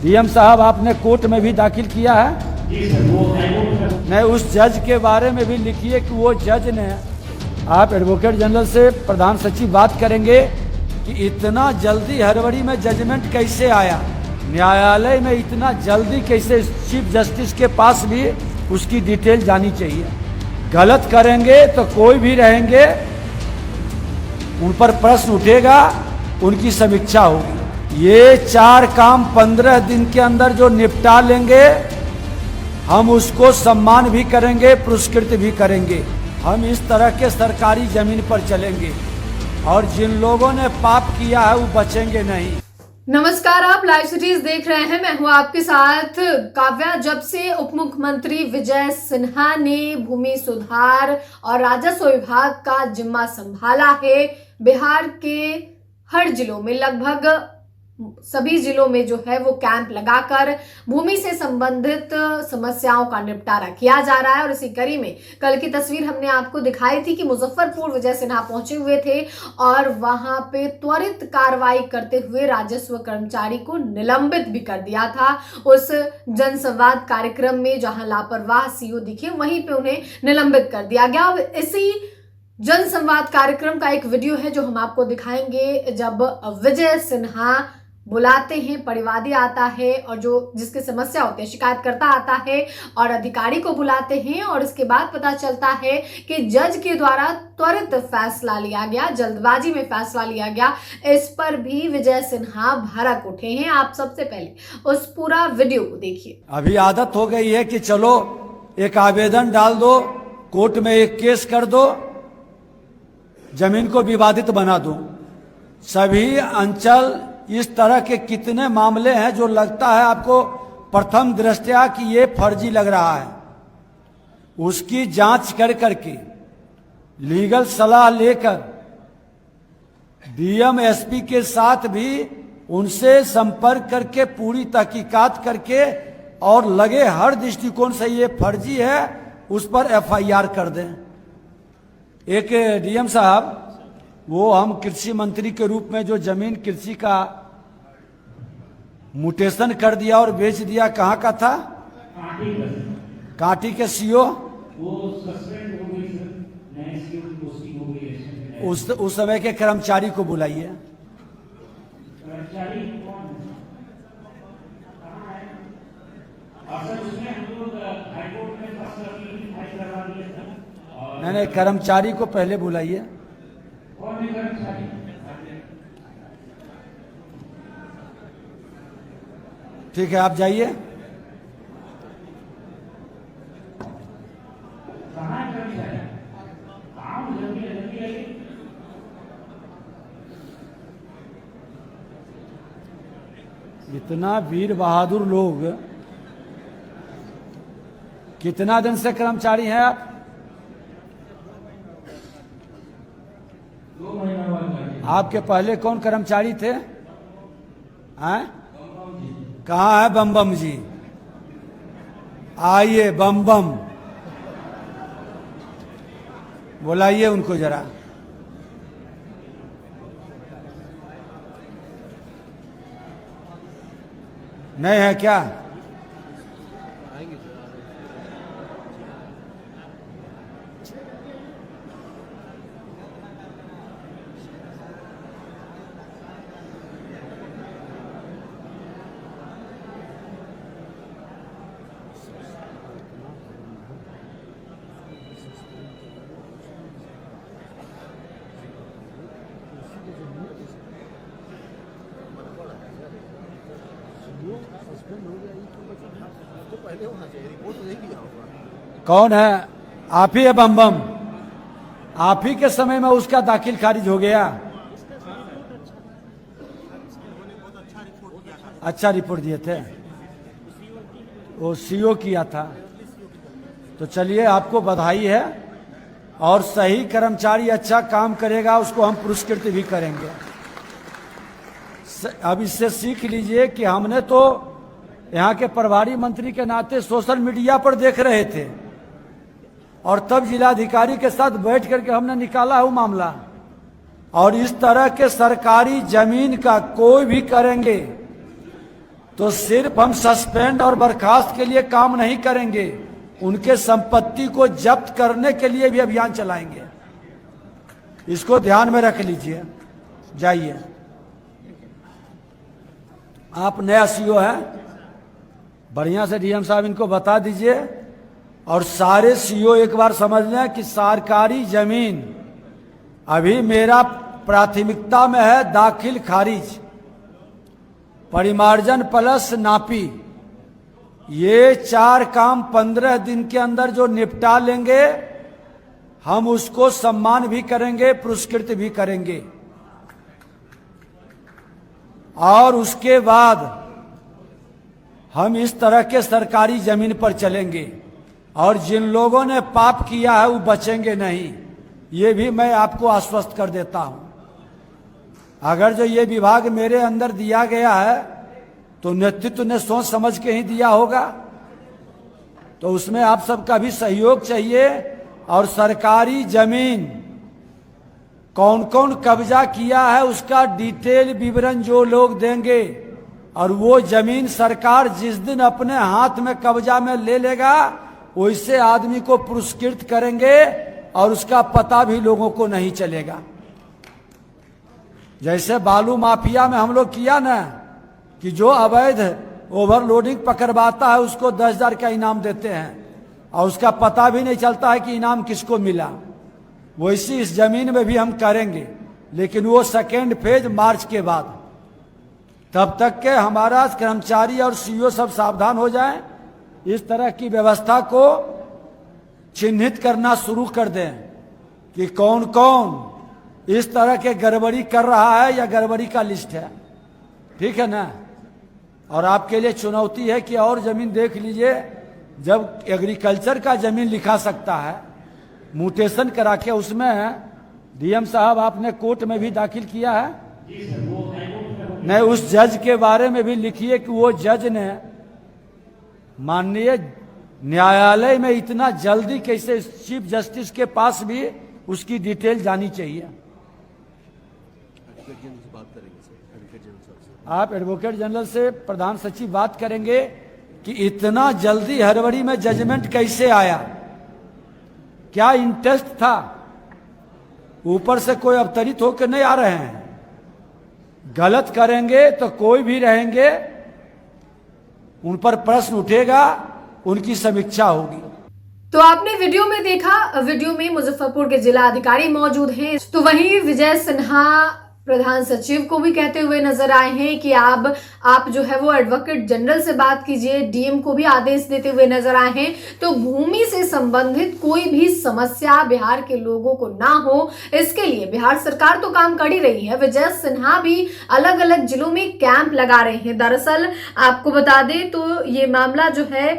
DM साहब आपने court में भी दाखिल किया है? जी सर, वो नहीं, उस जज के बारे में भी लिखिए कि वो जज ने, आप एडवोकेट जनरल से प्रधान सचिव बात करेंगे कि इतना जल्दी हड़बड़ी में जजमेंट कैसे आया, न्यायालय में इतना जल्दी कैसे, चीफ जस्टिस के पास भी उसकी डिटेल जानी चाहिए। गलत करेंगे तो कोई भी रहेंगे, उन पर प्रश्न उठेगा, उनकी समीक्षा होगी। ये 4 काम 15 दिन के अंदर जो निपटा लेंगे, हम उसको सम्मान भी करेंगे, पुरस्कृत भी करेंगे। हम इस तरह के सरकारी जमीन पर चलेंगे और जिन लोगों ने पाप किया है वो बचेंगे नहीं। नमस्कार, आप लाइव सिटीज देख रहे हैं। मैं हूं आपके साथ काव्या। जब से उप मुख्यमंत्री विजय सिन्हा ने भूमि सुधार और राजस्व विभाग का जिम्मा संभाला है, बिहार के हर जिलों में, लगभग सभी जिलों में जो है वो कैंप लगाकर भूमि से संबंधित समस्याओं का निपटारा किया जा रहा है। और इसी कड़ी में कल की तस्वीर हमने आपको दिखाई थी कि मुजफ्फरपुर विजय सिन्हा पहुंचे हुए थे और वहां पे त्वरित कार्रवाई करते हुए राजस्व कर्मचारी को निलंबित भी कर दिया था। उस जनसंवाद कार्यक्रम में जहां लापरवाह सीओ दिखे, वहीं पे उन्हें निलंबित कर दिया गया। अब इसी जनसंवाद कार्यक्रम का एक वीडियो है जो हम आपको दिखाएंगे, जब विजय सिन्हा बुलाते हैं, परिवादी आता है और जो जिसकी समस्या होती है, शिकायतकर्ता आता है और अधिकारी को बुलाते हैं, और इसके बाद पता चलता है कि जज के द्वारा त्वरित फैसला लिया गया, जल्दबाजी में फैसला लिया गया। इस पर भी विजय सिन्हा भड़क उठे हैं। आप सबसे पहले उस पूरा वीडियो को देखिए। अभी आदत हो गई है कि चलो एक आवेदन डाल दो, कोर्ट में एक केस कर दो, जमीन को विवादित बना दो। सभी अंचल इस तरह के कितने मामले हैं जो लगता है आपको प्रथम दृष्टया कि ये फर्जी लग रहा है, उसकी जांच कर करके, लीगल सलाह लेकर, डीएम एसपी के साथ भी उनसे संपर्क करके पूरी तहकीकात करके और लगे हर दृष्टिकोण से ये फर्जी है उस पर एफआईआर कर दें। एक डीएम साहब, वो हम कृषि मंत्री के रूप में जो जमीन कृषि का म्यूटेशन कर दिया और बेच दिया, कहाँ का था? कांटी के सीओ, वो सस्पेंड हो गई सर, नए सीओ की पोस्टिंग हो गई है। उस समय के कर्मचारी को बुलाइए। कर्मचारी कौन है? कहाँ है? और सर उसमें हम लोग हाईकोर्ट में फाइल करवा दिए थे। नहीं, कर्मचारी को पहले बुलाइए। कौन है कर्मचारी? ठीक है, आप जाइए। कहाँ है कर्मचारी? काम जल्दी आइए। इतना वीर बहादुर लोग, कितना दिन से कर्मचारी हैं आप? 2 महीना बाद। आपके पहले कौन कर्मचारी थे? हैं? कहाँ है बम बम जी? आइए बम बम, बुलाइए उनको जरा। नहीं है क्या? कौन है? आप ही है बम बम? आप ही के समय में उसका दाखिल खारिज हो गया। अच्छा रिपोर्ट दिए थे, वो सीओ किया था। तो चलिए, आपको बधाई है, और सही कर्मचारी अच्छा काम करेगा उसको हम पुरस्कृत भी करेंगे। अब इससे सीख लीजिए कि हमने तो यहाँ के प्रभारी मंत्री के नाते सोशल मीडिया पर देख रहे थे, और तब जिलाधिकारी के साथ बैठ करके हमने निकाला है वो मामला। और इस तरह के सरकारी जमीन का कोई भी करेंगे तो सिर्फ हम सस्पेंड और बर्खास्त के लिए काम नहीं करेंगे, उनके संपत्ति को जब्त करने के लिए भी अभियान चलाएंगे। इसको ध्यान में रख लीजिए। जाइए, आप नया सीओ हैं, बढ़िया से डीएम साहब इनको बता दीजिए। और सारे सीओ एक बार समझ लें कि सरकारी जमीन अभी मेरा प्राथमिकता में है दाखिल खारिज, परिमार्जन प्लस नापी। ये 4 काम 15 दिन के अंदर जो निपटा लेंगे, हम उसको सम्मान भी करेंगे, पुरस्कृत भी करेंगे। और उसके बाद हम इस तरह के सरकारी जमीन पर चलेंगे, और जिन लोगों ने पाप किया है वो बचेंगे नहीं, ये भी मैं आपको आश्वस्त कर देता हूं। अगर जो ये विभाग मेरे अंदर दिया गया है तो नेतृत्व ने सोच समझ के ही दिया होगा, तो उसमें आप सबका भी सहयोग चाहिए। और सरकारी जमीन कौन कौन कब्जा किया है उसका डिटेल विवरण जो लोग देंगे, और वो जमीन सरकार जिस दिन अपने हाथ में कब्जा में ले लेगा वैसे आदमी को पुरस्कृत करेंगे, और उसका पता भी लोगों को नहीं चलेगा। जैसे बालू माफिया में हम लोग किया ना, कि जो अवैध ओवरलोडिंग पकड़वाता है उसको 10,000 का इनाम देते हैं, और उसका पता भी नहीं चलता है कि इनाम किसको मिला। वैसी इस जमीन में भी हम करेंगे, लेकिन वो सेकेंड फेज मार्च के बाद। तब तक के हमारा कर्मचारी और सीईओ सब सावधान हो जाएं, इस तरह की व्यवस्था को चिन्हित करना शुरू कर दें कि कौन कौन इस तरह के गड़बड़ी कर रहा है या गड़बड़ी का लिस्ट है। ठीक है ना। और आपके लिए चुनौती है कि और जमीन देख लीजिए, जब एग्रीकल्चर का जमीन लिखा सकता है म्यूटेशन करा के, उसमें डीएम साहब आपने कोर्ट में भी दाखिल किया है। नहीं, उस जज के बारे में भी लिखिए कि वो जज ने माननीय न्यायालय में इतना जल्दी कैसे, चीफ जस्टिस के पास भी उसकी डिटेल जानी चाहिए। आप एडवोकेट जनरल से प्रधान सचिव बात करेंगे कि इतना जल्दी हड़बड़ी में जजमेंट कैसे आया, क्या इंटरेस्ट था, ऊपर से कोई अवतरित होकर नहीं आ रहे हैं। गलत करेंगे तो कोई भी रहेंगे, उन पर प्रश्न उठेगा, उनकी समीक्षा होगी। तो आपने वीडियो में देखा, वीडियो में मुजफ्फरपुर के जिला अधिकारी मौजूद हैं। तो वहीं विजय सिन्हा प्रधान सचिव को भी कहते हुए नजर आए हैं कि आप जो है वो एडवोकेट जनरल से बात कीजिए। डीएम को भी आदेश देते हुए नजर आए हैं। तो भूमि से संबंधित कोई भी समस्या बिहार के लोगों को ना हो, इसके लिए बिहार सरकार तो काम कर ही रही है। विजय सिन्हा भी अलग अलग जिलों में कैंप लगा रहे हैं। दरअसल आपको बता दें तो ये मामला जो है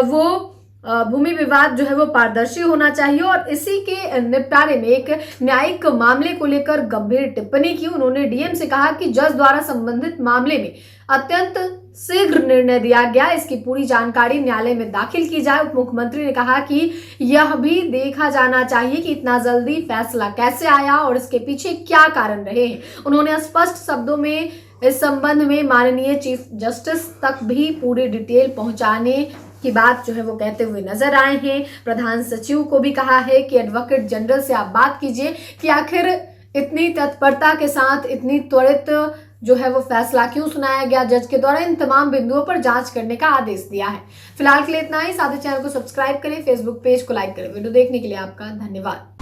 वो भूमि विवाद जो है वो पारदर्शी होना चाहिए, और इसी के निपटारे में एक न्यायिक मामले को लेकर गंभीर टिप्पणी की। उन्होंने डीएम से कहा कि जज द्वारा संबंधित मामले में अत्यंत शीघ्र निर्णय दिया गया, इसकी पूरी जानकारी न्यायालय में दाखिल की जाए। उप मुख्यमंत्री ने कहा कि यह भी देखा जाना चाहिए कि इतना जल्दी फैसला कैसे आया और इसके पीछे क्या कारण रहे हैं। उन्होंने स्पष्ट शब्दों में इस संबंध में माननीय चीफ जस्टिस तक भी पूरी डिटेल पहुंचाने की बात जो है वो कहते हुए नजर आए हैं। प्रधान सचिव को भी कहा है कि एडवोकेट जनरल से आप बात कीजिए कि आखिर इतनी तत्परता के साथ इतनी त्वरित जो है वो फैसला क्यों सुनाया गया। जज के द्वारा इन तमाम बिंदुओं पर जांच करने का आदेश दिया है। फिलहाल के लिए इतना ही। साथ ही चैनल को सब्सक्राइब करें, फेसबुक पेज को लाइक करें। वीडियो देखने के लिए आपका धन्यवाद।